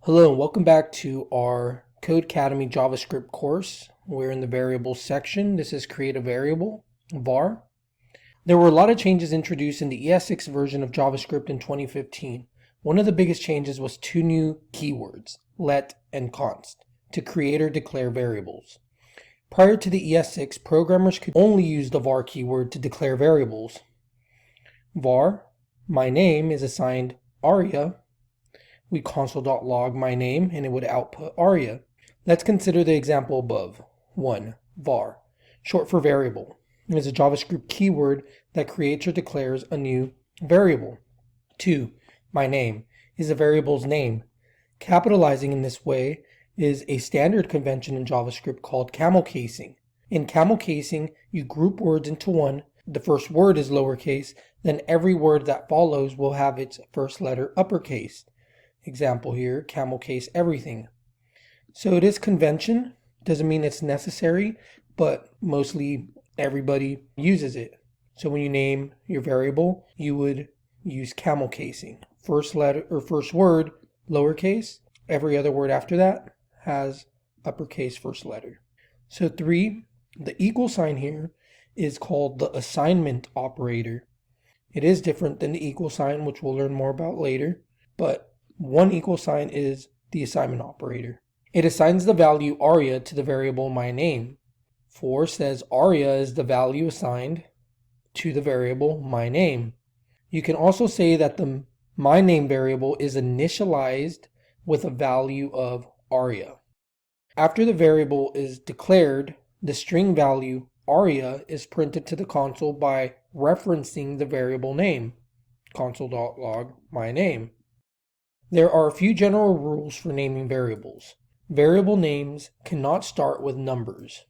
Hello and welcome back to our Codecademy JavaScript course. We're in the variables section. This is create a variable, var. There were a lot of changes introduced in the ES6 version of JavaScript in 2015. One of the biggest changes was two new keywords, let and const, to create or declare variables. Prior to the ES6, programmers could only use the var keyword to declare variables. Var, my name, is assigned aria. We console.log my name and it would output aria. Let's consider the example above. 1. Var, short for variable. It is a JavaScript keyword that creates or declares a new variable. 2. My name is a variable's name. Capitalizing in this way is a standard convention in JavaScript called camel casing. In camel casing, you group words into one. The first word is lowercase, then every word that follows will have its first letter uppercase. Example here, camel case everything. So it is convention, doesn't mean it's necessary, but mostly everybody uses it. So when you name your variable, you would use camel casing. First letter or first word, lowercase, every other word after that has uppercase first letter. So 3, the equal sign here is called the assignment operator. It is different than the equal sign, which we'll learn more about later, but one equal sign is the assignment operator. It assigns the value aria to the variable my name. 4 says aria is the value assigned to the variable my name. You can also say that the my name variable is initialized with a value of aria. After the variable is declared, the string value aria is printed to the console by referencing the variable name, console.log my name. There are a few general rules for naming variables. Variable names cannot start with numbers.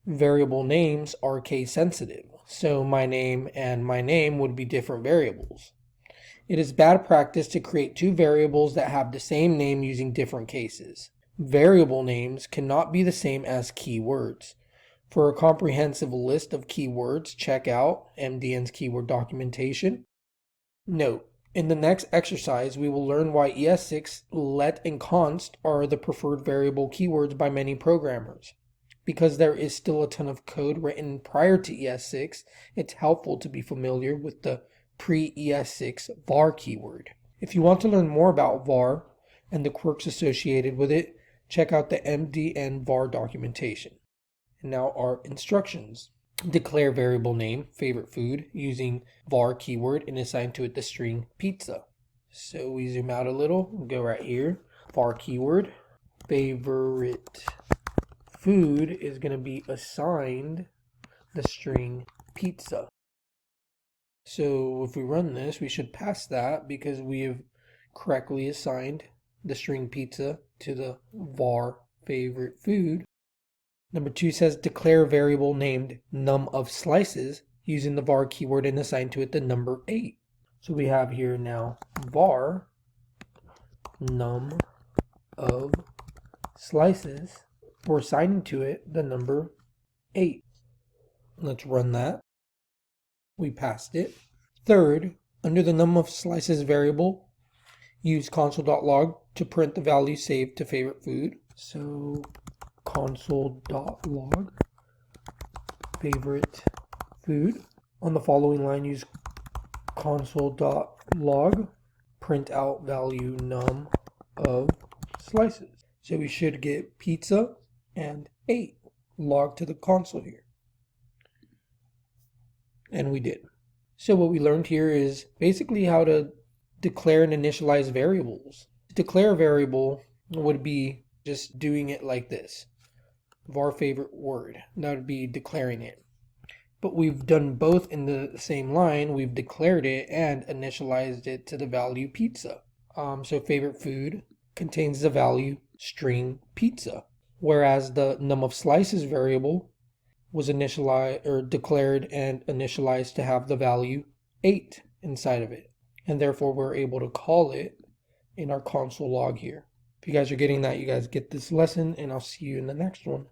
Variable names are case sensitive, so my name and my name would be different variables. It is bad practice to create two variables that have the same name using different cases. Variable names cannot be the same as keywords. For a comprehensive list of keywords, check out MDN's keyword documentation. Note: in the next exercise, we will learn why ES6, let, and const are the preferred variable keywords by many programmers. Because there is still a ton of code written prior to ES6, it's helpful to be familiar with the pre-ES6 var keyword. If you want to learn more about var and the quirks associated with it, check out the MDN var documentation. And now our instructions. Declare variable name, favorite food, using var keyword and assign to it the string pizza. So we zoom out a little, go right here, var keyword, favorite food is going to be assigned the string pizza. So if we run this, we should pass that because we have correctly assigned the string pizza to the var favorite food. Number 2 says declare a variable named num of slices using the var keyword and assign to it the number 8. So we have here now var num of slices. We're assigning to it the number 8. Let's run that. We passed it. Third, under the num of slices variable, use console.log to print the value saved to favorite food. So console.log favorite food. On the following line, use console.log print out value num of slices. So we should get pizza and 8 logged to the console here. And we did. So what we learned here is basically how to declare and initialize variables. To declare a variable would be just doing it like this. Var favorite word, that would be declaring it. But we've done both in the same line. We've declared it and initialized it to the value pizza. So favorite food contains the value string pizza, whereas the num of slices variable was initialized or declared and initialized to have the value 8 inside of it, and therefore we're able to call it in our console log here. If you guys are getting that, you guys get this lesson, and I'll see you in the next one.